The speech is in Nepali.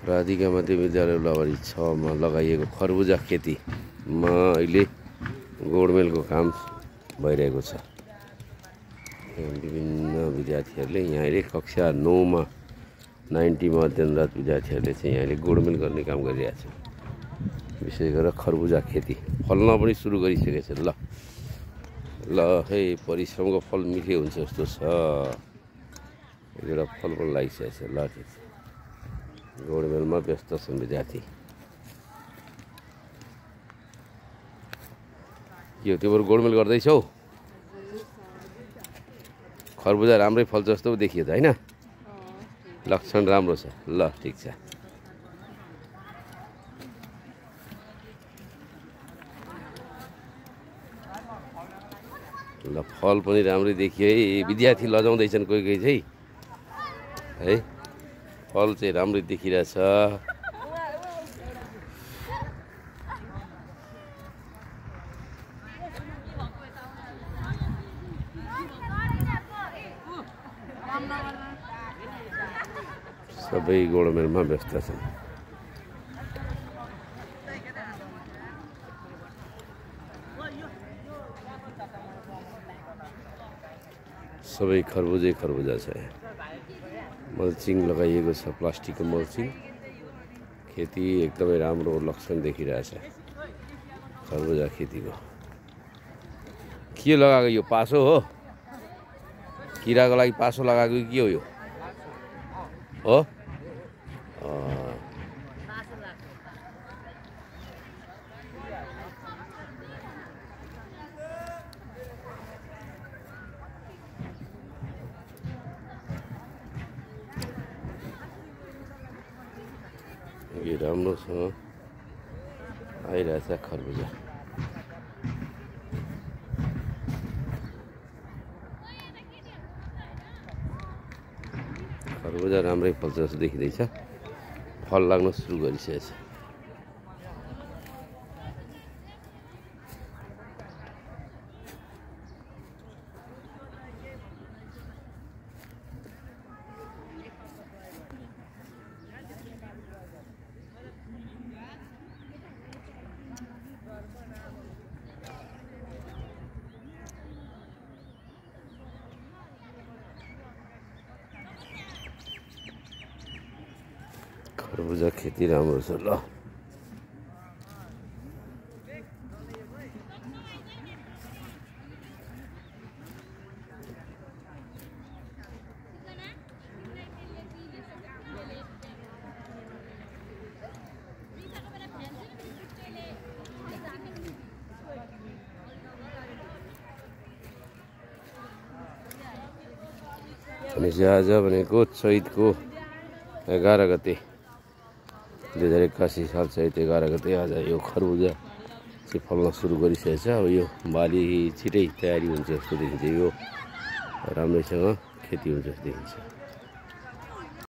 राधिका माध्यमिक विद्यालय उलाबारी 6 मा लगाइएको खरबुजा खेतीमा अहिले गोडमेलको काम भइरहेको छ। विभिन्न विद्यार्थीहरूले यहाँ अहिले कक्षा 9 मा 90 मा अध्ययनरत विद्यार्थीहरूले चाहिँ यहाँले गोडमेल गर्ने काम गरिरहेका छन्। विशेष गरेर खरबुजा खेती फल्न पनि सुरु गरिसकेको छ। ल है परिश्रमको फल मिठै हुन्छ जस्तो छ। एउटा फल पनि लागिसकेको छ। ल ठिक छ। गोडमेलमा व्यस्त छन् विद्यार्थी। के हो तिम्रो गोडमेल गर्दैछौ? खरबुजा राम्रै फल्छ जस्तो देखियो त हैन? लक्षण राम्रो छ। ल ठिक छ। ल फल पनि राम्रै देखियो है। विद्यार्थी लजाउँदैछन् कोही कोही चाहिँ है। फल चाहिँ राम्रै देखिरहेछ। सबै गोडमेलमा व्यस्त छन्। सबै खरबुजा छ। मल्चिङ लगाइएको छ। प्लास्टिकको मल्चिङ। खेती एकदमै राम्रो लक्षण देखिरहेछ खरबुजा खेतीको। के लगाएको यो पासो हो? किराको लागि पासो लगाएको के हो यो? हो? यो राम्रोसँग आइरहेछ खरबुजा। खरबुजा राम्रै फल्छ जस्तो देखिँदैछ। फल लाग्न सुरु गरिसकेको छ। खरबुजा खेती राम्रो छ। ल भनेपछि आज भनेको चैतको 11 गते 2081 साल चैत 11 गते आज यो खरबुजा चाहिँ फल्न सुरु गरिसकेको छ। अब यो बाली छिटै तयारी हुन्छ जस्तो देखिन्छ। यो राम्रैसँग खेती हुन्छ जस्तो देखिन्छ।